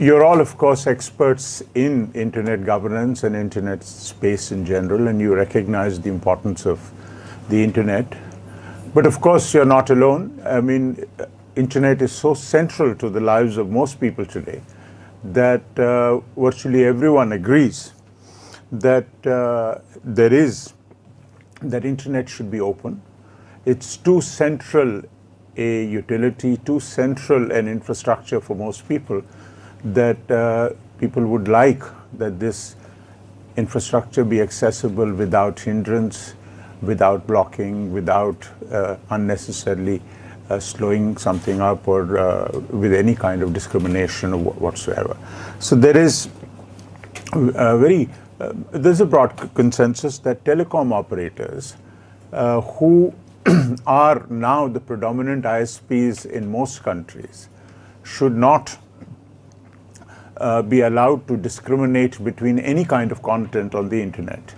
You're all, of course, experts in internet governance and internet space in general, and you recognize the importance of the internet. But of course, you're not alone. I mean, internet is so central to the lives of most people today that virtually everyone agrees that that internet should be open. It's too central a utility, too central an infrastructure for most people, that people would like that this infrastructure be accessible without hindrance, without blocking, without unnecessarily slowing something up, or with any kind of discrimination whatsoever. So there is there's a broad consensus that telecom operators who are now the predominant ISPs in most countries should not be allowed to discriminate between any kind of content on the internet.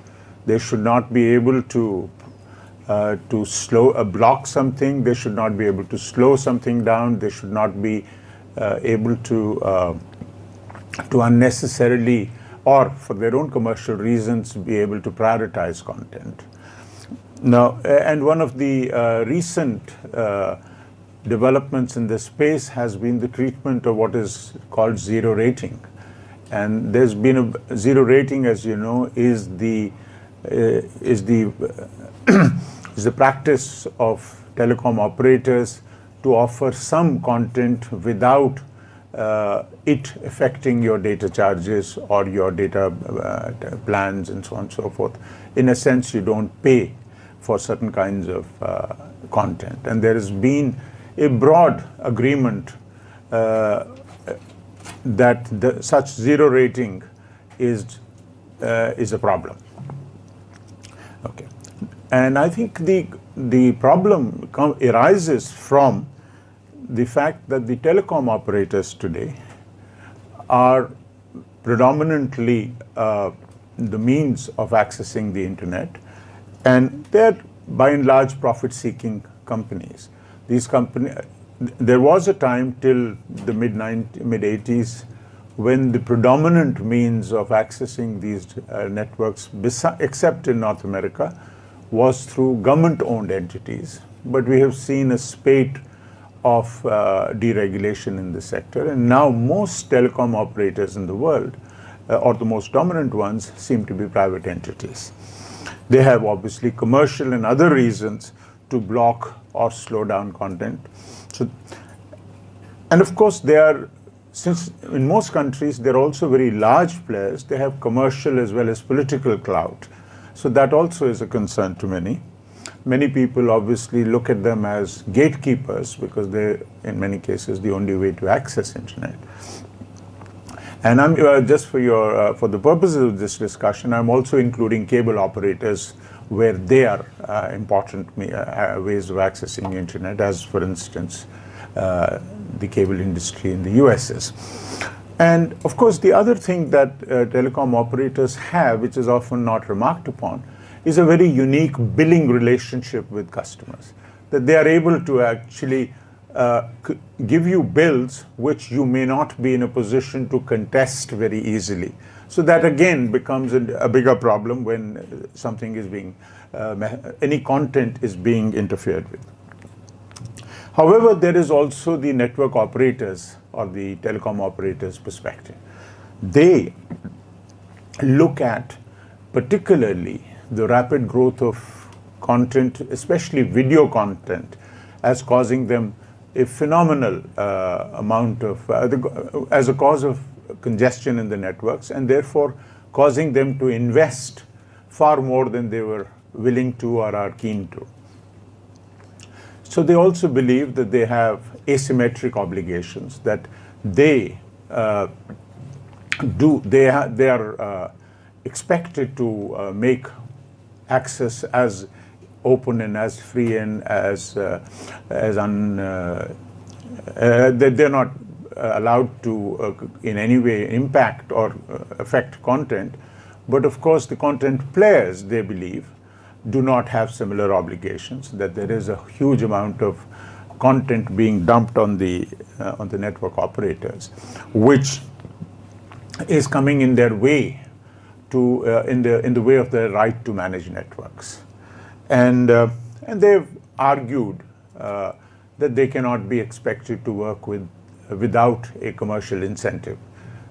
They should not be able to block something. They should not be able to slow something down. They should not be able to unnecessarily, or for their own commercial reasons, be able to prioritize content. Now, and one of the recent developments in this space has been the treatment of what is called zero rating. And there's been a zero rating, as you know, is the practice of telecom operators to offer some content without it affecting your data charges or your data plans and so on and so forth. In a sense, you don't pay for certain kinds of content. And there has been a broad agreement that such zero rating is a problem. Okay, and I think the problem arises from the fact that the telecom operators today are predominantly the means of accessing the internet, and they're by and large profit-seeking companies. These companies, there was a time till the mid-80s when the predominant means of accessing these networks, except in North America, was through government-owned entities. But we have seen a spate of deregulation in the sector, and now most telecom operators in the world, or the most dominant ones, seem to be private entities. They have obviously commercial and other reasons to block or slow down content. So, and of course, they are, since in most countries they're also very large players, they have commercial as well as political clout. So that also is a concern to many. Many people obviously look at them as gatekeepers because they're, in many cases, the only way to access internet. And I'm just for the purposes of this discussion, I'm also including cable operators where they are important ways of accessing internet, as for instance, the cable industry in the US is. And of course, the other thing that telecom operators have, which is often not remarked upon, is a very unique billing relationship with customers. That they are able to actually give you bills which you may not be in a position to contest very easily. So that again becomes a bigger problem when something is being, any content is being interfered with. However, there is also the network operators or the telecom operators' perspective. They look at particularly the rapid growth of content, especially video content, as causing them a phenomenal amount of, as a cause of congestion in the networks, and therefore causing them to invest far more than they were willing to or are keen to. So they also believe that they have asymmetric obligations, that they are expected to make access as open and as free and as they're not allowed to in any way impact or affect content. But of course, the content players, they believe, do not have similar obligations, that there is a huge amount of content being dumped on the network operators, which is coming in their way to in the way of their right to manage networks, and they've argued that they cannot be expected to work without a commercial incentive,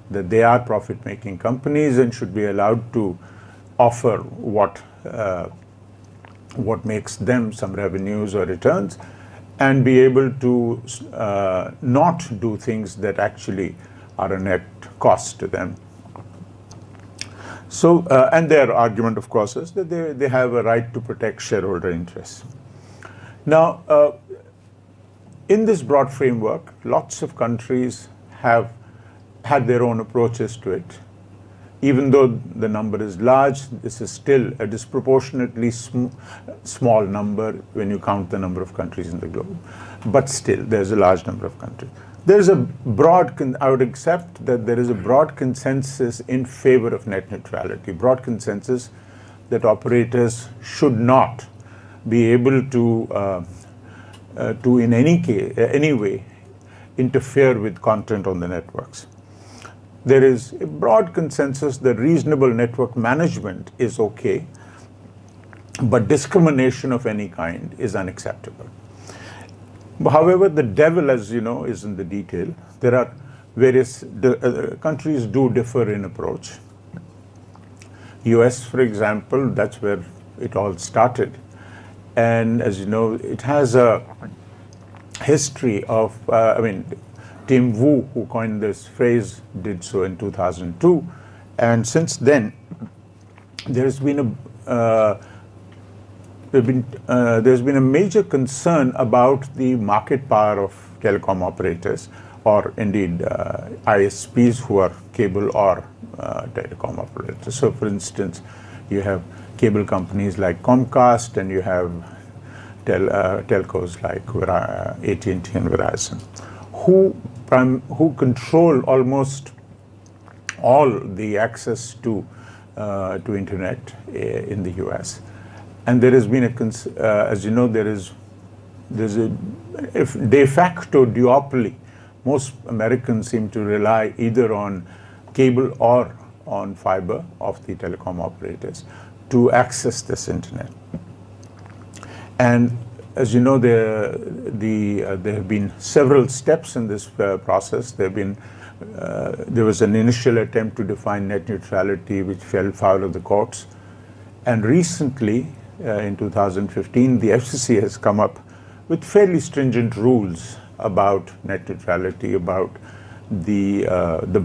that they are profit-making companies and should be allowed to offer what makes them some revenues or returns, and be able to not do things that actually are a net cost to them. So, and their argument, of course, is that they have a right to protect shareholder interests. Now, in this broad framework, lots of countries have had their own approaches to it. Even though the number is large, this is still a disproportionately small number when you count the number of countries in the globe. But still, there's a large number of countries. There's a broad, I would accept that there is a broad consensus in favor of net neutrality, broad consensus that operators should not be able to in any way interfere with content on the networks. There is a broad consensus that reasonable network management is okay, but discrimination of any kind is unacceptable. However, the devil, as you know, is in the detail. There are various countries do differ in approach. US, for example, that's where it all started. And as you know, it has a history of, Tim Wu, who coined this phrase, did so in 2002. And since then, there's been a major concern about the market power of telecom operators, or indeed ISPs who are cable or telecom operators. So, for instance, you have cable companies like Comcast, and you have telcos like AT&T and Verizon, who control almost all the access to internet in the US. And there has been as you know, there's a de facto duopoly. Most Americans seem to rely either on cable or on fiber of the telecom operators to access this internet. And as you know, there have been several steps in this process. There was an initial attempt to define net neutrality, which fell foul of the courts. And recently, in 2015, the FCC has come up with fairly stringent rules about net neutrality, about the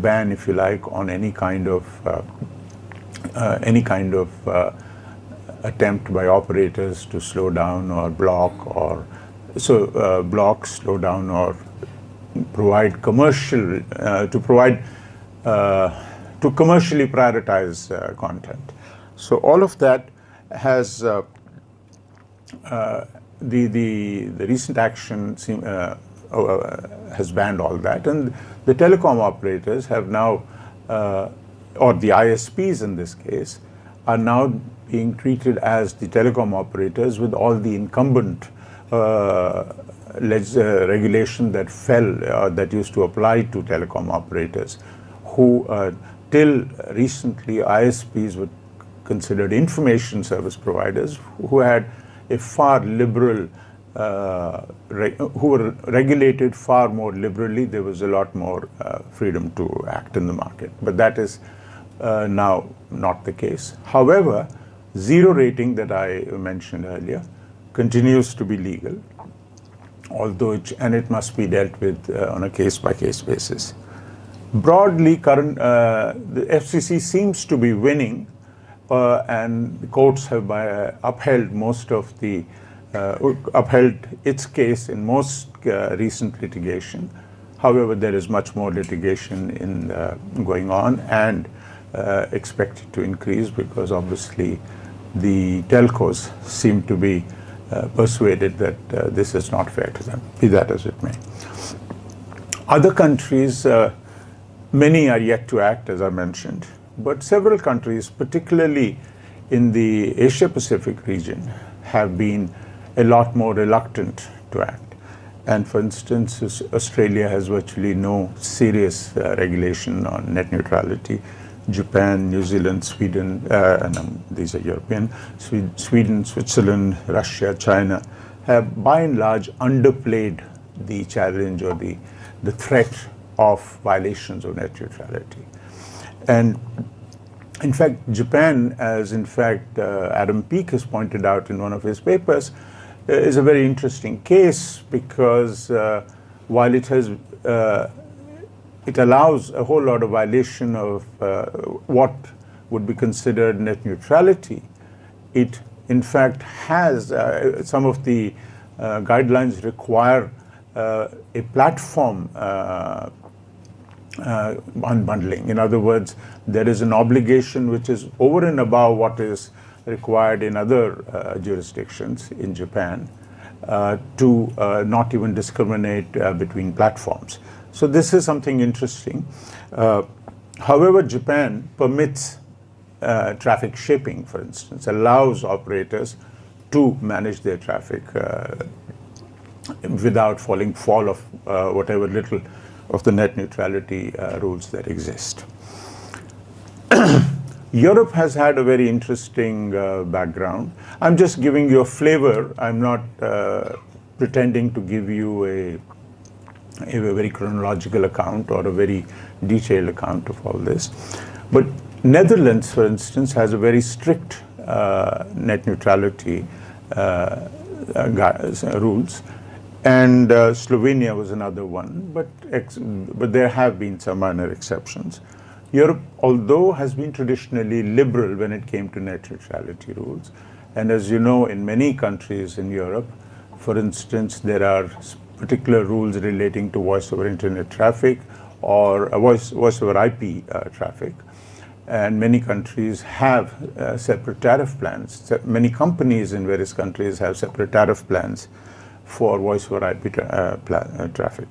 ban, if you like, on any kind of attempt by operators to slow down or block, or block, slow down, or provide commercially prioritize content. So all of that has the recent action has banned all that, and the telecom operators have now, or the ISPs in this case, are now being treated as the telecom operators with all the incumbent regulation that that used to apply to telecom operators, who till recently ISPs were considered information service providers, who had a far liberal, who were regulated far more liberally. There was a lot more freedom to act in the market, but that is now not the case. However, zero rating that I mentioned earlier continues to be legal, although it must be dealt with on a case-by-case basis. Broadly, the FCC seems to be winning, and the courts have upheld upheld its case in most recent litigation. However, there is much more litigation going on, and expected to increase, because obviously the telcos seem to be persuaded that this is not fair to them, be that as it may. Other countries, many are yet to act, as I mentioned, but several countries, particularly in the Asia-Pacific region, have been a lot more reluctant to act. And for instance, Australia has virtually no serious regulation on net neutrality. Japan, New Zealand, Sweden, and these are European, Sweden, Switzerland, Russia, China, have by and large underplayed the challenge or the threat of violations of net neutrality. And in fact, Japan, as in fact Adam Peake has pointed out in one of his papers, is a very interesting case because while it has it allows a whole lot of violation of what would be considered net neutrality, it in fact has some of the guidelines require a platform unbundling. In other words, there is an obligation which is over and above what is required in other jurisdictions in Japan to not even discriminate between platforms. So this is something interesting. However, Japan permits traffic shaping, for instance, allows operators to manage their traffic without falling foul of whatever little of the net neutrality rules that exist. Europe has had a very interesting background. I'm just giving you a flavor. I'm not pretending to give you a very chronological account or a very detailed account of all this. But Netherlands, for instance, has a very strict net neutrality rules. And Slovenia was another one, but there have been some minor exceptions. Europe, although has been traditionally liberal when it came to net neutrality rules, and as you know, in many countries in Europe, for instance, there are particular rules relating to voice over internet traffic or voice over IP traffic, and many countries have separate tariff plans. Many companies in various countries have separate tariff plans for voice over IP traffic.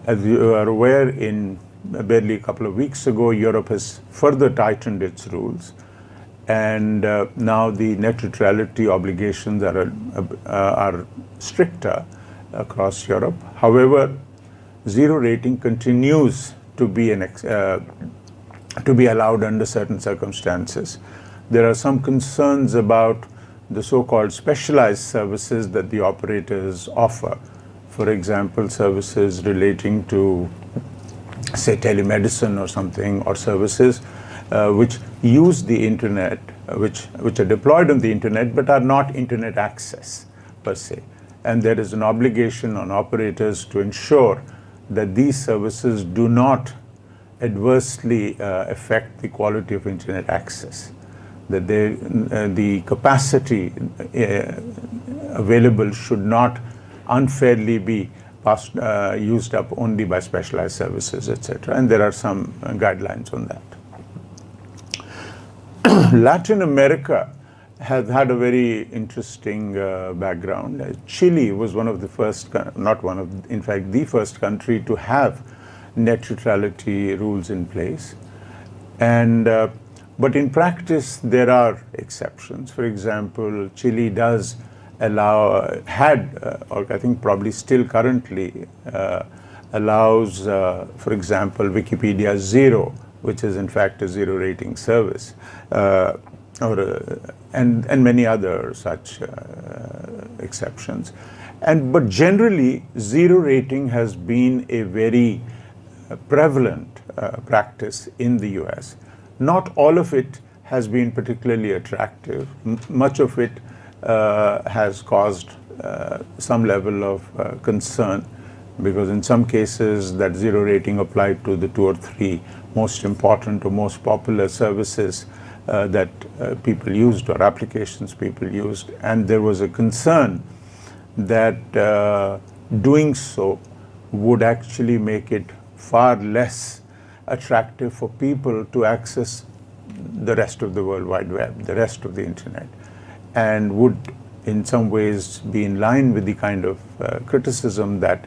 As you are aware, in barely a couple of weeks ago, Europe has further tightened its rules, and now the net neutrality obligations are stricter across Europe. However, zero rating continues to be allowed under certain circumstances. There are some concerns about the so-called specialized services that the operators offer. For example, services relating to, say, telemedicine or something, or services which use the internet, which are deployed on the internet but are not internet access per se. And there is an obligation on operators to ensure that these services do not adversely affect the quality of internet access, that the capacity available should not unfairly be used up only by specialized services, etc. And there are some guidelines on that. Latin America has had a very interesting background. Chile was one of the first, not one of, in fact, the first country to have net neutrality rules in place. And but in practice, there are exceptions. For example, Chile does allow, or I think probably still currently allows, for example, Wikipedia Zero, which is in fact a zero rating service, and many other such exceptions. But generally, zero rating has been a very prevalent practice in the US. Not all of it has been particularly attractive. Much of it has caused some level of concern, because in some cases that zero rating applied to the 2 or 3 most important or most popular services that people used, or applications people used, and there was a concern that doing so would actually make it far less attractive for people to access the rest of the World Wide Web, the rest of the internet, and would in some ways be in line with the kind of criticism that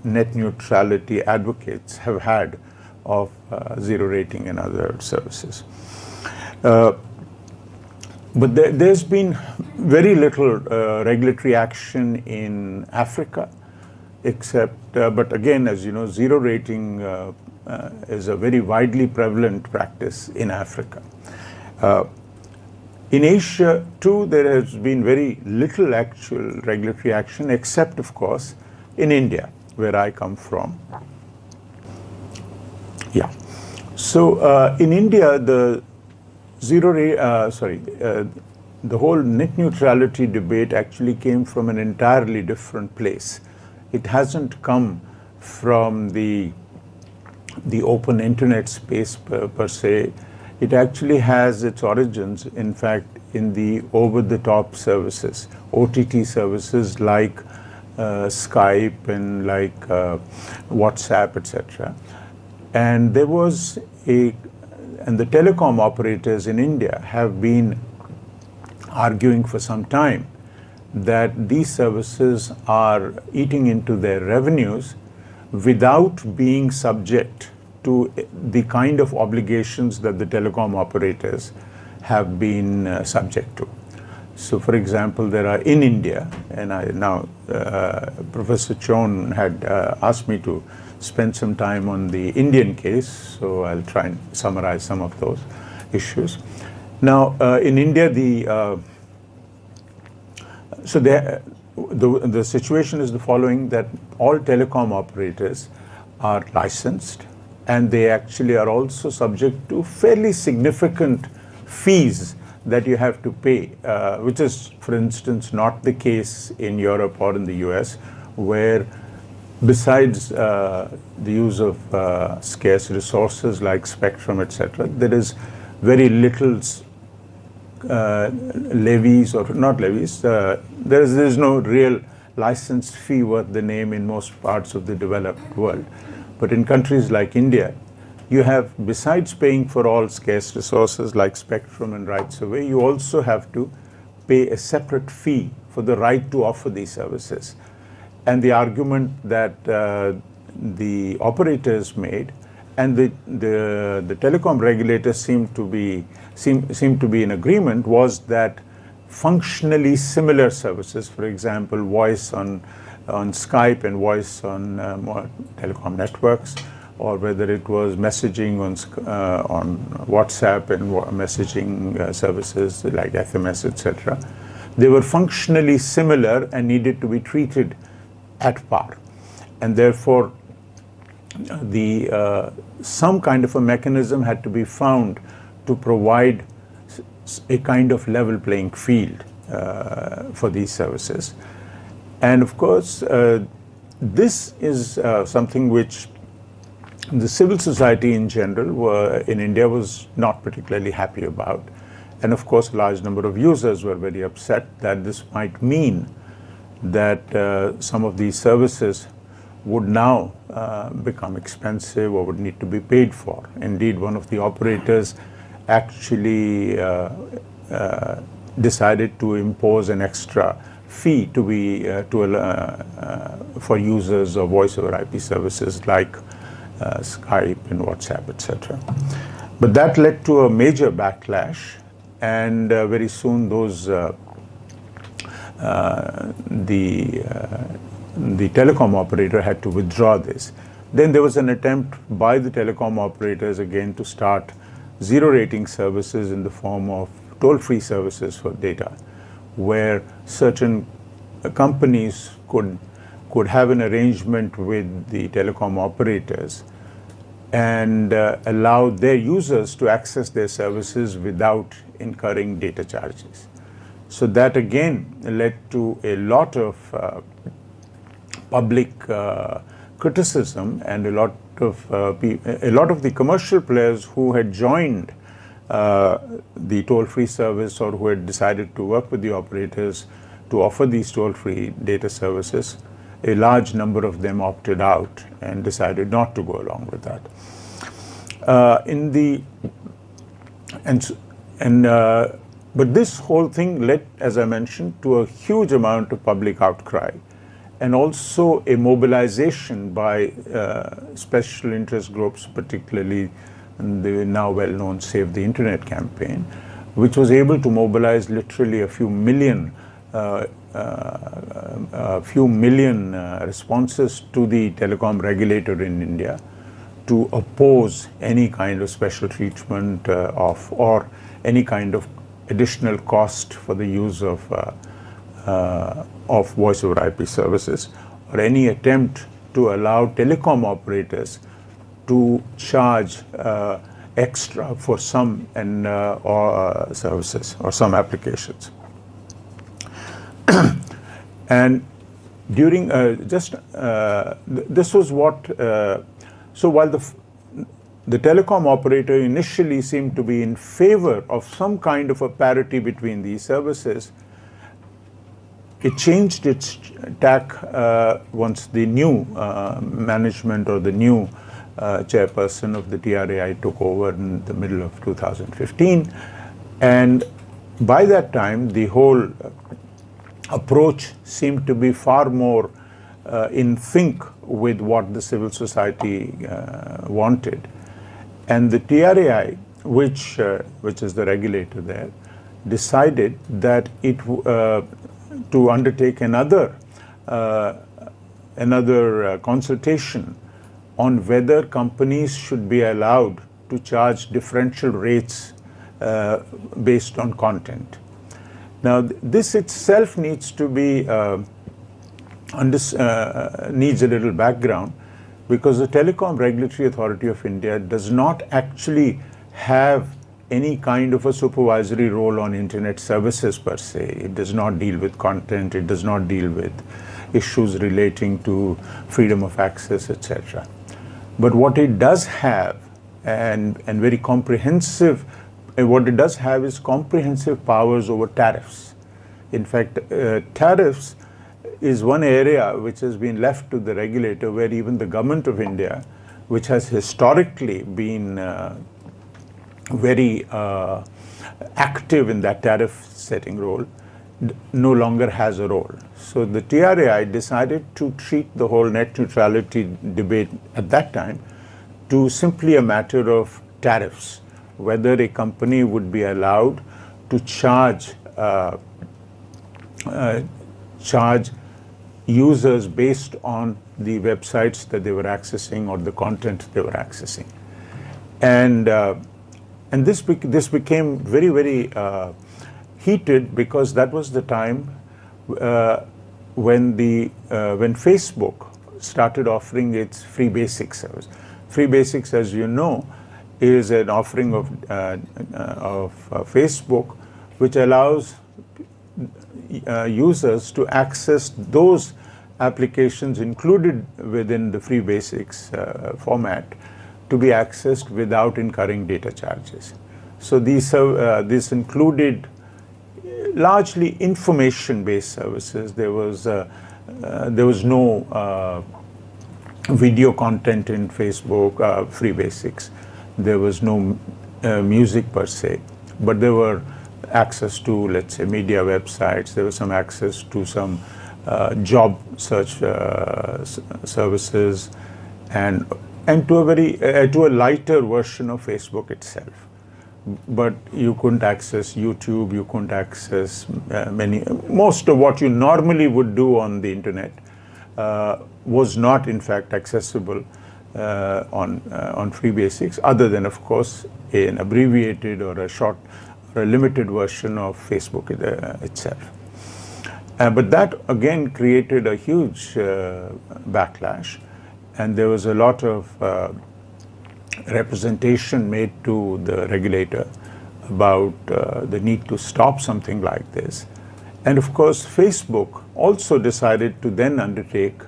net neutrality advocates have had of zero rating and other services. But there's been very little regulatory action in Africa, except, but again, as you know, zero rating is a very widely prevalent practice in Africa. In Asia, too, there has been very little actual regulatory action, except, of course, in India, where I come from. Yeah. So in India, the the whole net neutrality debate actually came from an entirely different place. It hasn't come from the open internet space per se. It actually has its origins, in fact, in the over-the-top services, OTT services like Skype and like WhatsApp, etc. And there was and the telecom operators in India have been arguing for some time that these services are eating into their revenues without being subject to the kind of obligations that the telecom operators have been subject to. So, for example, there are in India, and Professor Chon had asked me to spend some time on the Indian case, so I'll try and summarize some of those issues. Now, in India, the situation is the following, that all telecom operators are licensed, and they actually are also subject to fairly significant fees that you have to pay, which is, for instance, not the case in Europe or in the US, where besides the use of scarce resources like spectrum, etc., there is very little levies, or not levies, there is no real license fee worth the name in most parts of the developed world. But in countries like India, you have, besides paying for all scarce resources like spectrum and rights of way, you also have to pay a separate fee for the right to offer these services. And the argument that the operators made, and the telecom regulators seem to be in agreement, was that functionally similar services, for example, voice on Skype and voice on telecom networks, or whether it was messaging on WhatsApp and messaging services like FMS, etc., they were functionally similar and needed to be treated at par. And therefore, some kind of a mechanism had to be found to provide a kind of level playing field for these services. And of course, this is something which the civil society in general in India was not particularly happy about. And of course, a large number of users were very upset that this might mean that some of these services would now become expensive or would need to be paid for. Indeed, one of the operators actually decided to impose an extra fee to be for users of voice over IP services like Skype and WhatsApp, etc. But that led to a major backlash, and very soon those the telecom operator had to withdraw this. Then there was an attempt by the telecom operators again to start zero rating services in the form of toll-free services for data, where certain companies could have an arrangement with the telecom operators and allow their users to access their services without incurring data charges. So that again led to a lot of public criticism, and a lot of the commercial players who had joined the toll-free service, or who had decided to work with the operators to offer these toll-free data services, a large number of them opted out and decided not to go along with that. But this whole thing led, as I mentioned, to a huge amount of public outcry, and also a mobilization by special interest groups, particularly the now well-known Save the Internet campaign, which was able to mobilize literally a few million responses to the telecom regulator in India to oppose any kind of special treatment or any kind of additional cost for the use of voice over IP services, or any attempt to allow telecom operators to charge extra for some services or some applications. And during this was what so while the telecom operator initially seemed to be in favor of some kind of a parity between these services, it changed its tack once the new management or the new chairperson of the TRAI took over in the middle of 2015. And by that time, the whole approach seemed to be far more in sync with what the civil society wanted. And the TRAI, which is the regulator there, decided that it to undertake another consultation on whether companies should be allowed to charge differential rates based on content. Now, this itself needs to be needs a little background, because the Telecom Regulatory Authority of India does not actually have any kind of a supervisory role on internet services per se. It does not deal with content, it does not deal with issues relating to freedom of access, etc. But what it does have, and very comprehensive, what it does have is comprehensive powers over tariffs. In fact, tariffs is one area which has been left to the regulator, where even the government of India, which has historically been very active in that tariff setting role, no longer has a role. So the TRAI decided to treat the whole net neutrality debate at that time to simply a matter of tariffs, whether a company would be allowed to charge users based on the websites that they were accessing or the content they were accessing. And this became very, very heated, because that was the time when Facebook started offering its free basics service. Free basics, as you know, is an offering of Facebook, which allows users to access those applications included within the free basics format to be accessed without incurring data charges. So this included largely information-based services. There was no video content in Facebook free basics. There was no music per se, but there were access to, let's say, media websites. There was some access to some job search services, and to a lighter version of Facebook itself. But you couldn't access YouTube, you couldn't access most of what you normally would do on the internet was not in fact accessible on free basics, other than, of course, an abbreviated or a short or a limited version of Facebook itself. But that again created a huge backlash, and there was a lot of representation made to the regulator about the need to stop something like this. And of course, Facebook also decided to then undertake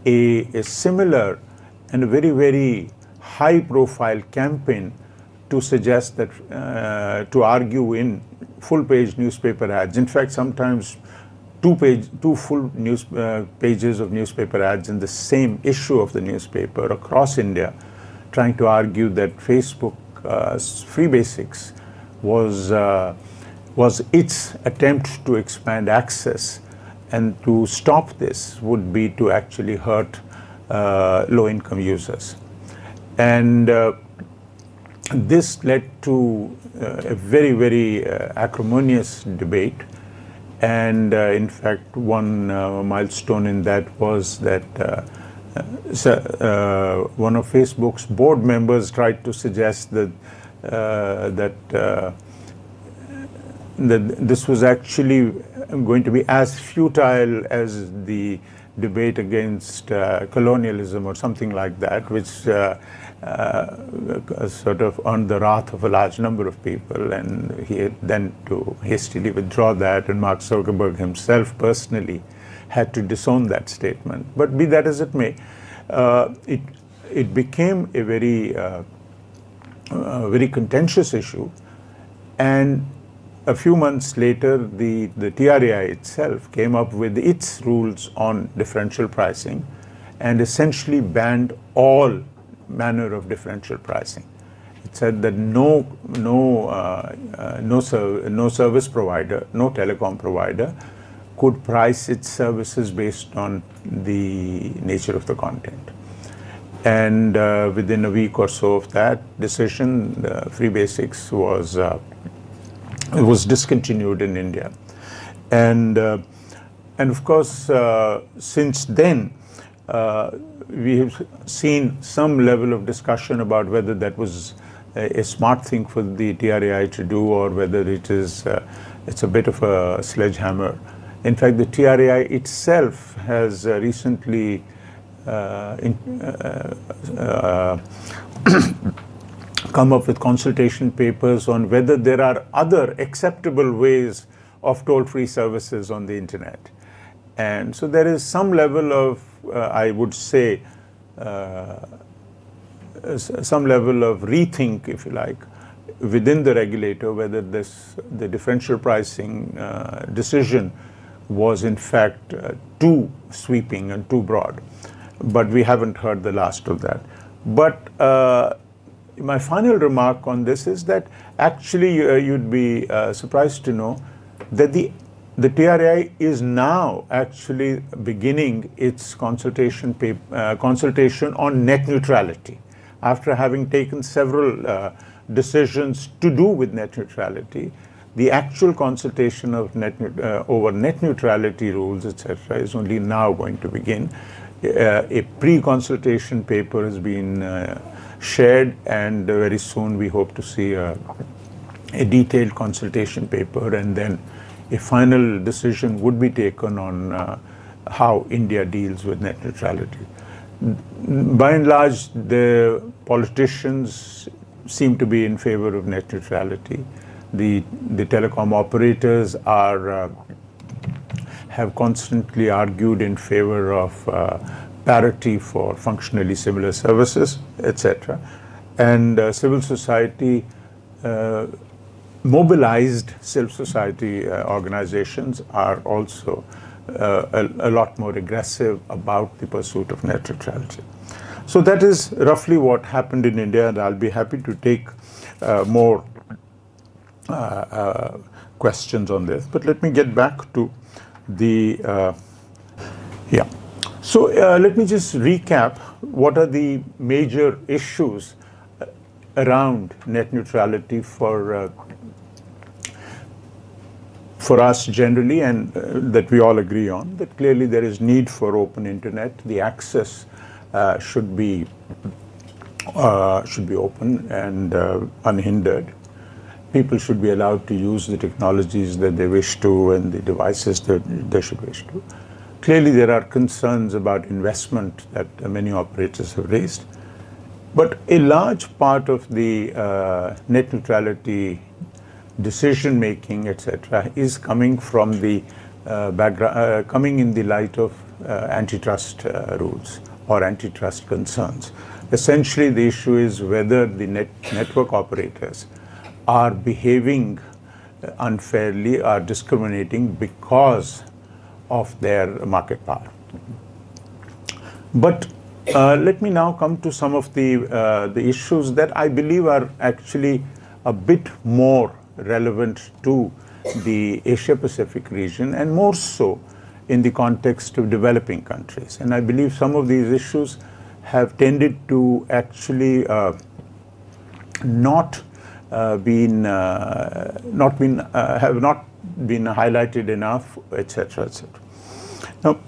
a similar and a very, very high profile campaign to suggest that, to argue in full page newspaper ads. In fact, sometimes two full pages of newspaper ads in the same issue of the newspaper across India, trying to argue that Facebook's free basics was its attempt to expand access, and to stop this would be to actually hurt low-income users. And this led to a very, very acrimonious debate. And in fact, one milestone in that was that one of Facebook's board members tried to suggest that that this was actually going to be as futile as the debate against colonialism or something like that, which sort of earned the wrath of a large number of people. And he had then to hastily withdraw that, and Mark Zuckerberg himself personally had to disown that statement. But be that as it may, it became a very contentious issue. And a few months later, the TRAI itself came up with its rules on differential pricing and essentially banned all manner of differential pricing. It said that no service provider, no telecom provider could price its services based on the nature of the content. And within a week or so of that decision, Free Basics was discontinued in India. And of course, since then, we have seen some level of discussion about whether that was a smart thing for the TRAI to do, or whether it's a bit of a sledgehammer. In fact, the TRAI itself has recently come up with consultation papers on whether there are other acceptable ways of toll-free services on the internet. And so there is some level of, I would say, some level of rethink, if you like, within the regulator, whether the differential pricing decision was in fact too sweeping and too broad. But we haven't heard the last of that. But my final remark on this is that actually you'd be surprised to know that the TRAI is now actually beginning its consultation on net neutrality, after having taken several decisions to do with net neutrality. The actual consultation of over net neutrality rules, etc., is only now going to begin. A pre-consultation paper has been shared, and very soon we hope to see a detailed consultation paper, and then a final decision would be taken on how India deals with net neutrality. By and large, the politicians seem to be in favor of net neutrality. The telecom operators have constantly argued in favor of parity for functionally similar services, etc. And civil society, mobilized civil society organizations are also a lot more aggressive about the pursuit of net neutrality. So that is roughly what happened in India, and I'll be happy to take more questions on this. But let me get back to the So let me just recap what are the major issues around net neutrality for us generally, and that we all agree on. That clearly there is need for open internet. The access should be open and unhindered. People should be allowed to use the technologies that they wish to and the devices that they should wish to. Clearly, there are concerns about investment that many operators have raised. But a large part of the net neutrality decision-making, etc., is coming from the coming in the light of antitrust rules or antitrust concerns. Essentially, the issue is whether the network operators are behaving unfairly, are discriminating because of their market power. But let me now come to some of the issues that I believe are actually a bit more relevant to the Asia-Pacific region, and more so in the context of developing countries. And I believe some of these issues have tended to actually not have not been highlighted enough, etc., etc. Now,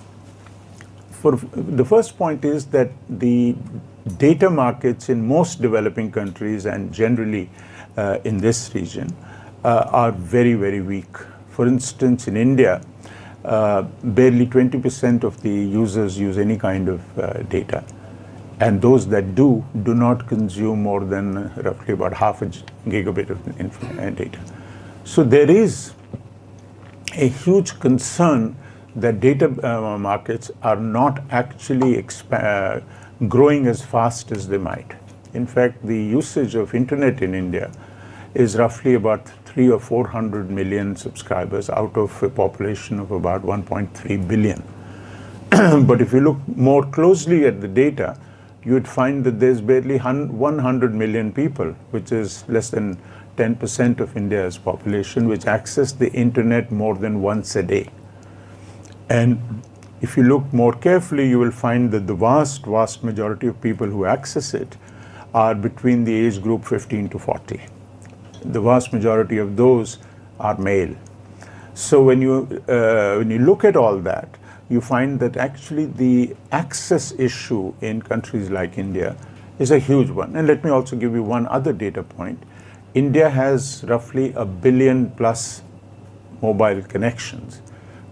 for the first point is that the data markets in most developing countries and generally in this region are very, very weak. For instance, in India, barely 20% of the users use any kind of data. And those that do not consume more than roughly about half a gigabit of data. So there is a huge concern that data markets are not actually growing as fast as they might. In fact, the usage of internet in India is roughly about 300 or 400 million subscribers out of a population of about 1.3 billion. But if you look more closely at the data, you would find that there's barely 100 million people, which is less than 10% of India's population, which access the internet more than once a day. And if you look more carefully, you will find that the vast majority of people who access it are between the age group 15 to 40. The vast majority of those are male. So when you look at all that, you find that actually the access issue in countries like India is a huge one. And let me also give you one other data point. India has roughly 1 billion plus mobile connections.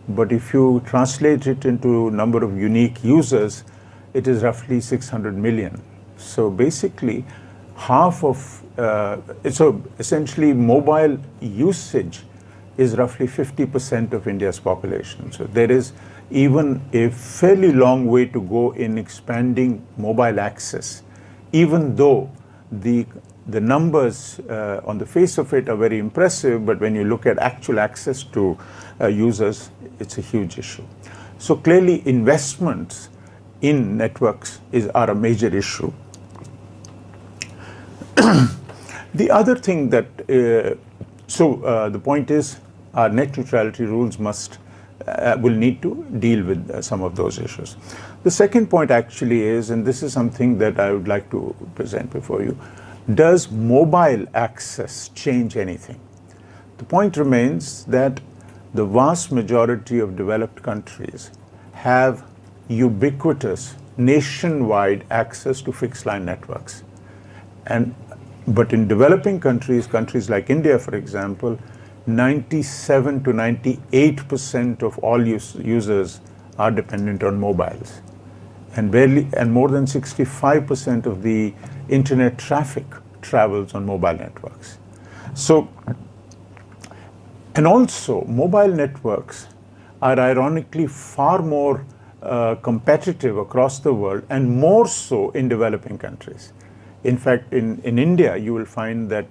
But if you translate it into number of unique users, it is roughly 600 million. So basically, so essentially mobile usage is roughly 50% of India's population. So there is even a fairly long way to go in expanding mobile access, even though the numbers on the face of it are very impressive, but when you look at actual access to users, it's a huge issue. So clearly investments in networks are a major issue. The other thing that, the point is our net neutrality rules will need to deal with some of those issues. The second point actually is, and this is something that I would like to present before you, does mobile access change anything? The point remains that the vast majority of developed countries have ubiquitous, nationwide access to fixed line networks. But in developing countries like India, for example, 97 to 98% of all users are dependent on mobiles. And more than 65% of the internet traffic travels on mobile networks. So, and also mobile networks are ironically far more competitive across the world, and more so in developing countries. In fact, in India, you will find that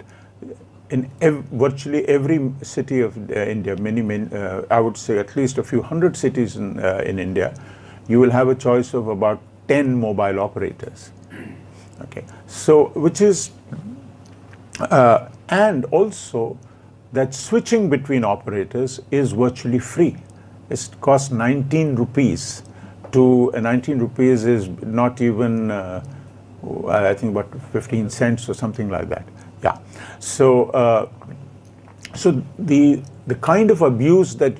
in virtually every city of India, I would say at least a few hundred cities in India, you will have a choice of about 10 mobile operators. Okay, so which is, and also that switching between operators is virtually free. It costs 19 rupees. 19 rupees is not even, I think about 15 cents or something like that. Yeah. So, the kind of abuse that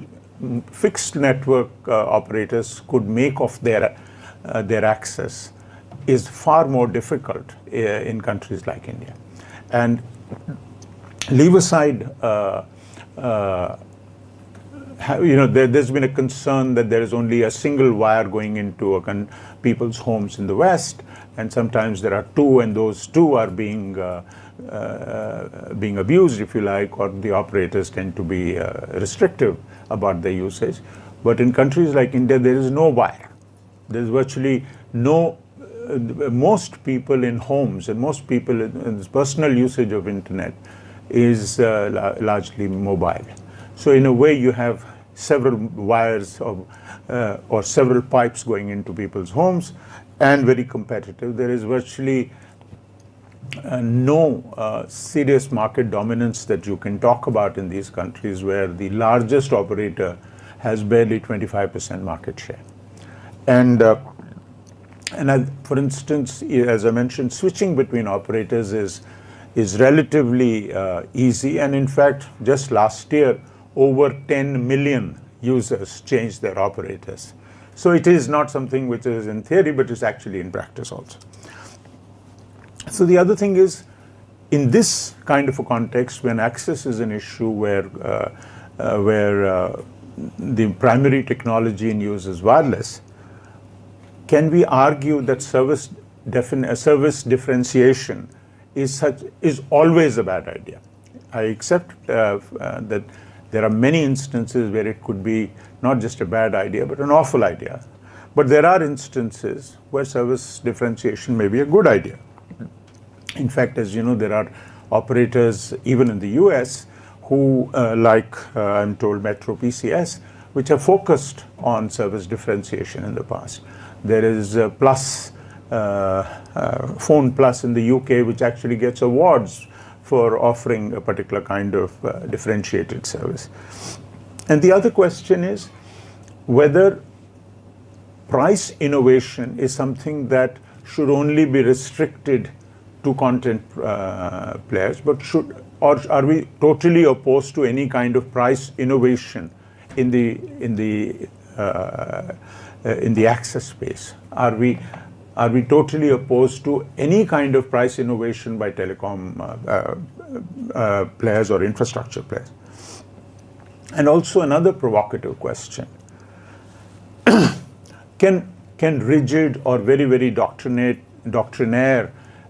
fixed network operators could make of their access is far more difficult in countries like India. And leave aside, there's been a concern that there is only a single wire going into people's homes in the West, and sometimes there are two, and those two are being abused, if you like, or the operators tend to be restrictive about their usage. But in countries like India, there is no wire. There's virtually no, most people in homes and most people in personal usage of internet is largely mobile. So in a way, you have several wires or several pipes going into people's homes, and very competitive. There is virtually no serious market dominance that you can talk about in these countries, where the largest operator has barely 25% market share. And for instance, as I mentioned, switching between operators is is relatively easy, and in fact, just last year, over 10 million users changed their operators. So it is not something which is in theory, but is actually in practice also. So the other thing is, in this kind of a context, when access is an issue where the primary technology in use is wireless, can we argue that service differentiation is always a bad idea? I accept that there are many instances where it could be not just a bad idea, but an awful idea. But there are instances where service differentiation may be a good idea. In fact, as you know, there are operators, even in the US, who, I'm told, Metro PCS, which have focused on service differentiation in the past. There is Plus, Phone Plus in the UK, which actually gets awards for offering a particular kind of differentiated service. And the other question is whether price innovation is something that should only be restricted to content players, but or are we totally opposed to any kind of price innovation in the access space? Are we totally opposed to any kind of price innovation by telecom players or infrastructure players? And also another provocative question: Can rigid or very doctrinaire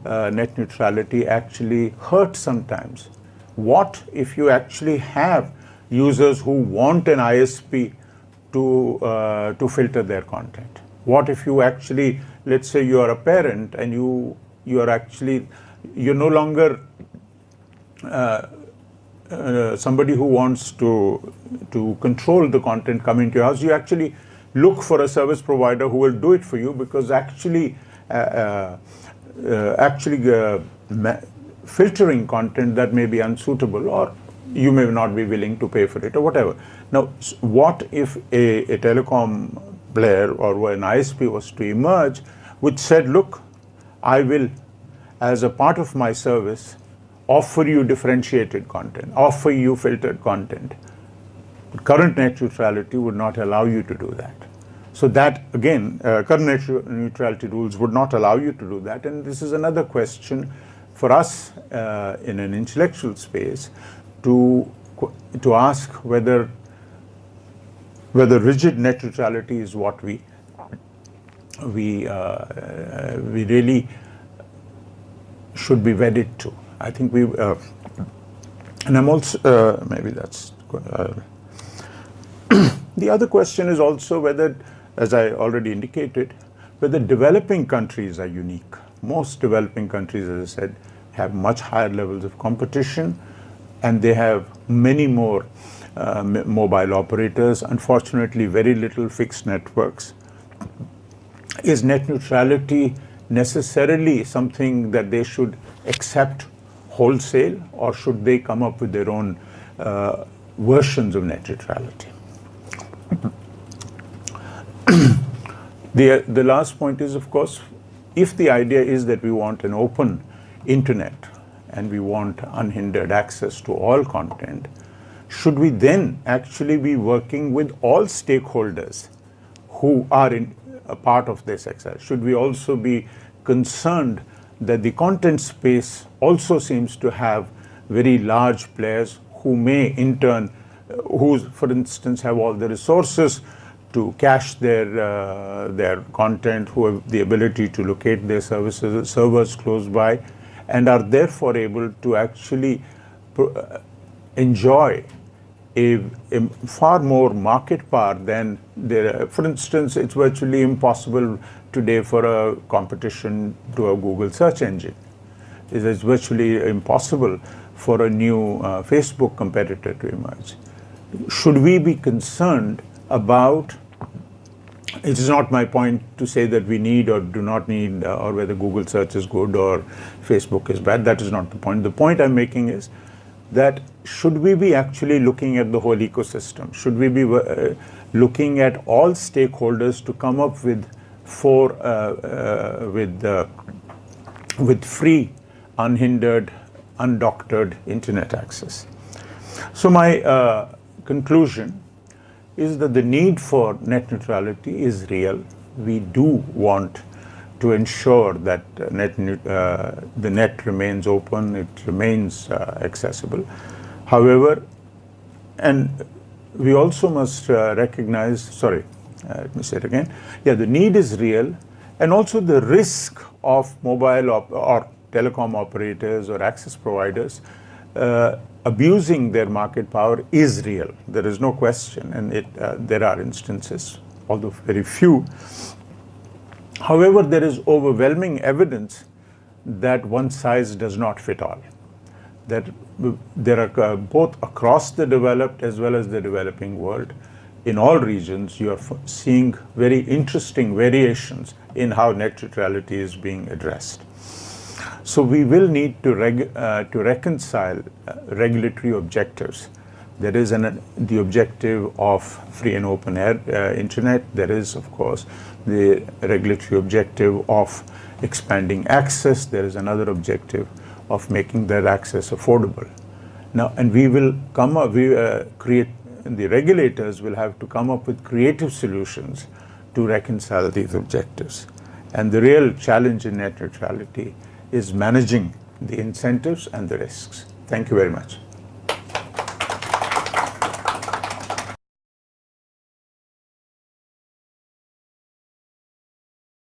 net neutrality actually hurt sometimes? What if you actually have users who want an ISP to filter their content? What if you actually, let's say you are a parent and you're no longer somebody who wants to control the content coming to your house. You actually look for a service provider who will do it for you, because filtering content that may be unsuitable, or you may not be willing to pay for it, or whatever. Now, what if a telecom player or an ISP was to emerge which said, look, I will, as a part of my service, offer you differentiated content, offer you filtered content. Current net neutrality would not allow you to do that. So that, again, current net neutrality rules would not allow you to do that. And this is another question for us in an intellectual space to ask whether rigid net neutrality is what we really should be wedded to. I think and I'm also, maybe that's, the other question is also whether, as I already indicated, whether developing countries are unique. Most developing countries, as I said, have much higher levels of competition, and they have many more mobile operators, unfortunately very little fixed networks. Is net neutrality necessarily something that they should accept wholesale, or should they come up with their own versions of net neutrality? The last point is, of course, if the idea is that we want an open internet and we want unhindered access to all content, should we then actually be working with all stakeholders who are a part of this exercise? Should we also be concerned that the content space also seems to have very large players who may in turn, who, for instance, have all the resources to cache their content, who have the ability to locate their servers close by, and are therefore able to actually enjoy a far more market power than there. For instance, it's virtually impossible today for a competition to a Google search engine. It is virtually impossible for a new Facebook competitor to emerge. Should we be concerned about, it is not my point to say that we need or do not need, or whether Google search is good or Facebook is bad. That is not the point. The point I'm making is that should we be actually looking at the whole ecosystem? Should we be looking at all stakeholders to come up with free, unhindered undoctored internet access. So my conclusion is that the need for net neutrality is real. We do want to ensure that the net remains open, it remains accessible. However, and we also must recognize, let me say it again, the need is real, and also the risk of mobile or telecom operators or access providers abusing their market power is real. There is no question, and there are instances, although very few. However, there is overwhelming evidence that one size does not fit all. That there are both across the developed as well as the developing world, in all regions, you are seeing very interesting variations in how net neutrality is being addressed. So we will need to reconcile regulatory objectives. There is the objective of free and open internet. There is, of course, the regulatory objective of expanding access. There is another objective of making that access affordable. Now, and we will come up, the regulators will have to come up with creative solutions to reconcile these objectives. And the real challenge in net neutrality is managing the incentives and the risks. Thank you very much.